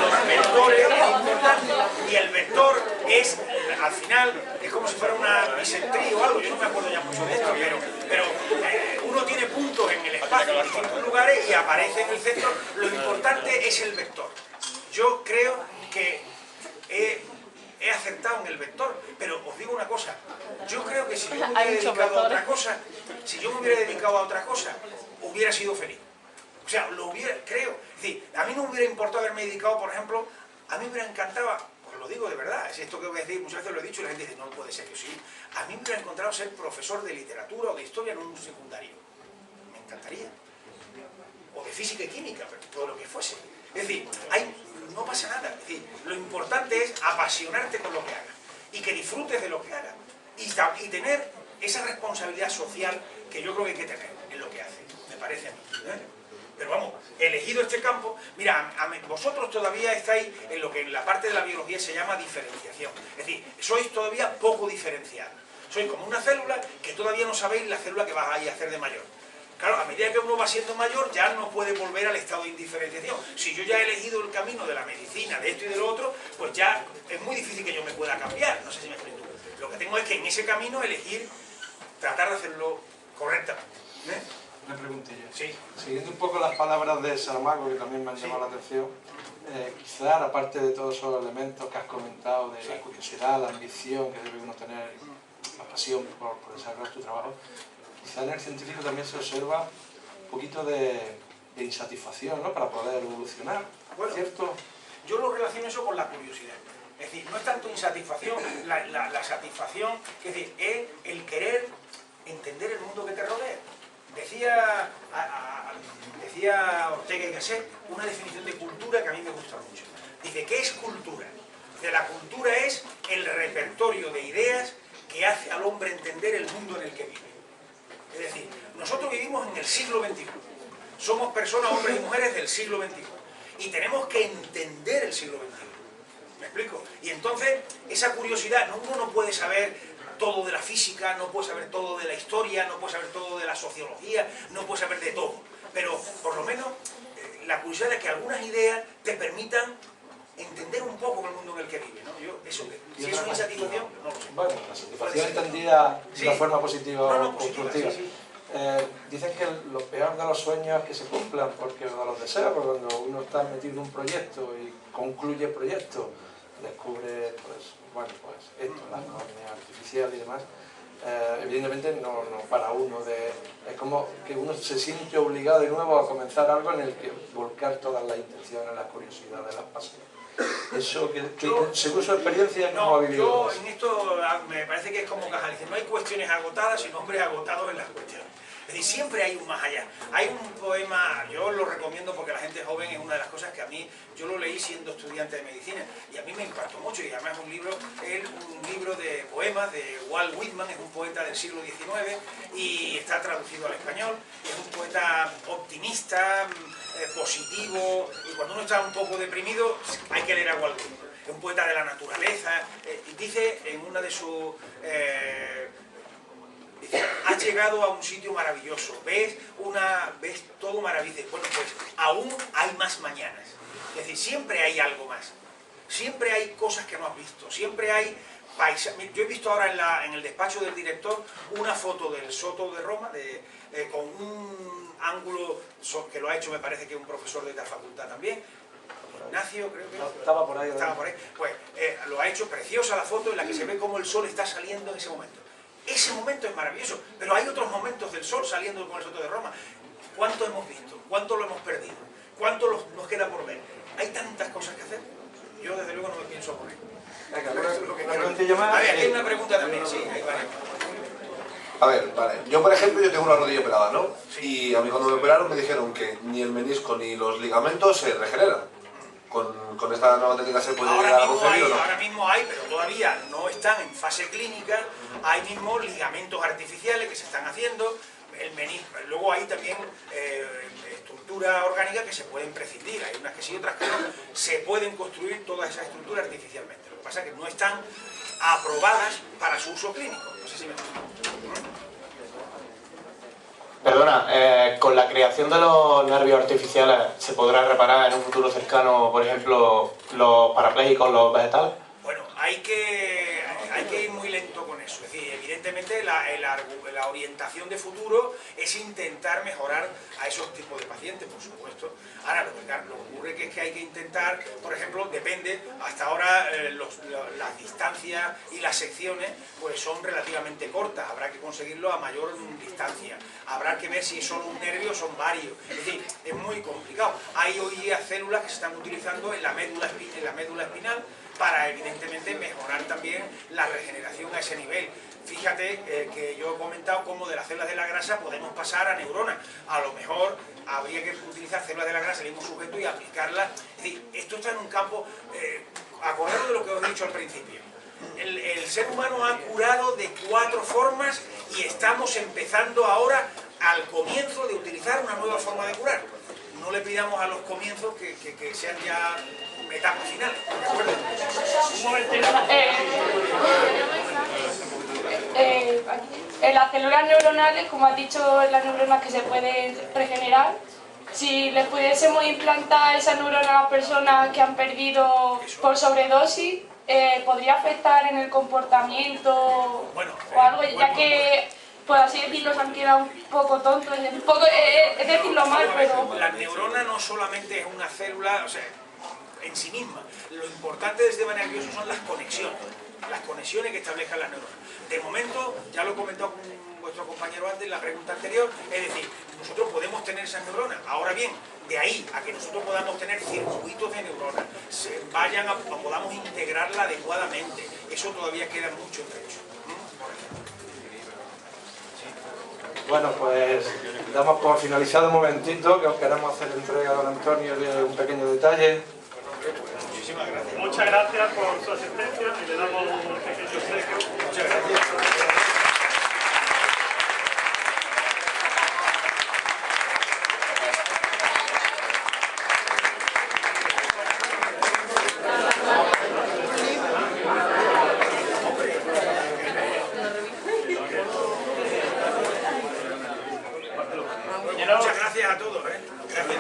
los vectores es importante, y el vector es, al final, es como si fuera una bisectría o algo. Yo no me acuerdo ya mucho de esto, pero uno tiene puntos en el espacio en distintos lugares y aparece en el centro. Lo importante es el vector. Yo creo que he acertado en el vector, pero os digo una cosa, yo creo que si yo me hubiera dedicado a otra cosa, hubiera sido feliz. O sea, creo. Es decir, a mí no me hubiera importado haberme dedicado, por ejemplo, a mí me hubiera encantado, os lo digo de verdad, es esto que voy a decir, muchas veces lo he dicho y la gente dice, no puede ser que sí. A mí me hubiera encontrado ser profesor de literatura o de historia en un secundario. Me encantaría. O de física y química, pero todo lo que fuese. Es decir, no pasa nada. Es decir, lo importante es apasionarte con lo que hagas y que disfrutes de lo que hagas y tener esa responsabilidad social que yo creo que hay que tener en lo que haces. me parece a mí, Pero vamos, elegido este campo, mira, vosotros todavía estáis en lo que en la parte de la biología se llama diferenciación. Es decir, sois todavía poco diferenciados. Sois como una célula que todavía no sabéis la célula que vais a hacer de mayor. Claro, a medida que uno va siendo mayor ya no puede volver al estado de indiferenciación. Si yo ya he elegido el camino de la medicina, de esto y de lo otro, pues ya es muy difícil que yo me pueda cambiar. No sé si me explico. Lo que tengo es que en ese camino elegir, tratar de hacerlo correctamente. Una preguntilla. Sí. Siguiendo un poco las palabras de Saramago, que también me han llamado la atención, quizás aparte de todos esos elementos que has comentado, de la curiosidad, la ambición que debe uno tener, la pasión por desarrollar tu trabajo, quizás en el científico también se observa un poquito de insatisfacción, ¿no?, para poder evolucionar, Bueno, ¿cierto? Yo lo relaciono eso con la curiosidad. Es decir, no es tanto insatisfacción, la satisfacción, es decir, es el querer entender el mundo que te rodea. Decía Ortega y Gasset una definición de cultura que a mí me gusta mucho. Dice, ¿qué es cultura? Dice, la cultura es el repertorio de ideas que hace al hombre entender el mundo en el que vive. Es decir, nosotros vivimos en el siglo XXI. Somos personas, hombres y mujeres del siglo XXI. Y tenemos que entender el siglo XXI. ¿Me explico? Y entonces, esa curiosidad, uno no puede saber todo de la física, no puede saber todo de la historia, no puede saber todo de la sociología, no puede saber de todo. Pero, por lo menos, la curiosidad es que algunas ideas te permitan entender un poco el mundo en el que vive, ¿no? Si es una insatisfacción, no lo sé. Bueno, la satisfacción entendida de una Sí. forma positiva o positiva, constructiva. sí. Dicen que lo peor de los sueños es que se cumplan, porque de los deseos, porque cuando uno está metido en un proyecto y concluye el proyecto, descubre, pues esto, la córnea artificial y demás, evidentemente no para uno, es como que uno se siente obligado de nuevo a comenzar algo en el que volcar todas las intenciones, las curiosidades, las pasiones. Eso que según su experiencia no ha vivido. Yo en esto me parece que es como Cajal, dice, no hay cuestiones agotadas, sino hombres agotados en las cuestiones. Es decir, siempre hay un más allá. Hay un poema, yo lo recomiendo porque la gente joven es una de las cosas que a mí, yo lo leí siendo estudiante de medicina y a mí me impactó mucho, y además es un libro de poemas de Walt Whitman, es un poeta del siglo XIX y está traducido al español. Es un poeta optimista, positivo, y cuando uno está un poco deprimido hay que leer a Walt Whitman. Es un poeta de la naturaleza, y dice en una de sus... has llegado a un sitio maravilloso, ves todo maravilloso. Bueno, pues aún hay más mañanas. Es decir, siempre hay algo más. Siempre hay cosas que no has visto. Siempre hay paisajes. Yo he visto ahora en el despacho del director una foto del Soto de Roma con un ángulo que lo ha hecho, me parece que un profesor de esta facultad también. Ignacio, creo que estaba por ahí. Pues lo ha hecho preciosa la foto en la que se ve cómo el sol está saliendo en ese momento. Ese momento es maravilloso, pero hay otros momentos del sol saliendo con el Soto de Roma. ¿Cuánto hemos visto? ¿Cuánto lo hemos perdido? ¿Cuánto nos queda por ver? Hay tantas cosas que hacer. Yo desde luego no me pienso poner. A ver, aquí hay una pregunta también, sí, hay varias. A ver, vale. Yo, por ejemplo, yo tengo una rodilla operada, ¿no? Y a mí cuando me operaron me dijeron que ni el menisco ni los ligamentos se regeneran. ¿Con esta nueva técnica se puede llegar a conseguir o no? Ahora mismo hay, pero todavía no están en fase clínica. Hay mismo ligamentos artificiales que se están haciendo. El menisco. Luego hay también estructuras orgánicas que se pueden prescindir. Hay unas que sí, otras que no. Se pueden construir todas esas estructuras artificialmente. Lo que pasa es que no están aprobadas para su uso clínico. No sé si me entiendes. Perdona, con la creación de los nervios artificiales, ¿se podrá reparar en un futuro cercano, por ejemplo, los parapléjicos, los vegetales? Bueno, hay que ir muy lento con eso. Es decir, evidentemente la orientación de futuro es intentar mejorar a esos tipos de pacientes, por supuesto. Ahora, lo que ocurre es que hay que intentar, por ejemplo, depende, hasta ahora las distancias y las secciones pues son relativamente cortas, habrá que conseguirlo a mayor distancia, habrá que ver si es solo un nervio o son varios, es decir, es muy complicado. Hay hoy día células que se están utilizando en la médula espinal para evidentemente mejorar también la regeneración a ese nivel. Fíjate que yo he comentado cómo de las células de la grasa podemos pasar a neuronas. A lo mejor habría que utilizar células de la grasa del mismo sujeto y aplicarlas. Es decir, esto está en un campo, acordaros de lo que os he dicho al principio. El ser humano ha curado de 4 formas y estamos empezando ahora al comienzo de utilizar una nueva forma de curar. No le pidamos a los comienzos que sean ya etapas finales, ¿de acuerdo? Un momentito. En las células neuronales, como has dicho, las neuronas que se pueden regenerar, si les pudiésemos implantar esas neuronas a las personas que han perdido por sobredosis, ¿podría afectar en el comportamiento o algo? Ya que, por así decirlo, se han quedado un poco tontos, es decirlo mal, pero... La neurona no solamente es una célula, o sea, en sí misma. Lo importante del sistema nervioso son las conexiones que establezcan las neuronas. De momento, ya lo he comentado con vuestro compañero antes en la pregunta anterior, es decir, nosotros podemos tener esas neuronas. Ahora bien, de ahí a que nosotros podamos tener circuitos de neuronas, podamos integrarla adecuadamente, eso todavía queda mucho trecho. Bueno, pues damos por finalizado un momentito, que os queremos hacer entrega a don Antonio de un pequeño detalle. Muchísimas gracias. Muchas gracias por su asistencia y le damos un pequeño obsequio. Muchas gracias. Muchas gracias a todos, Gracias.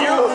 ¡Yo!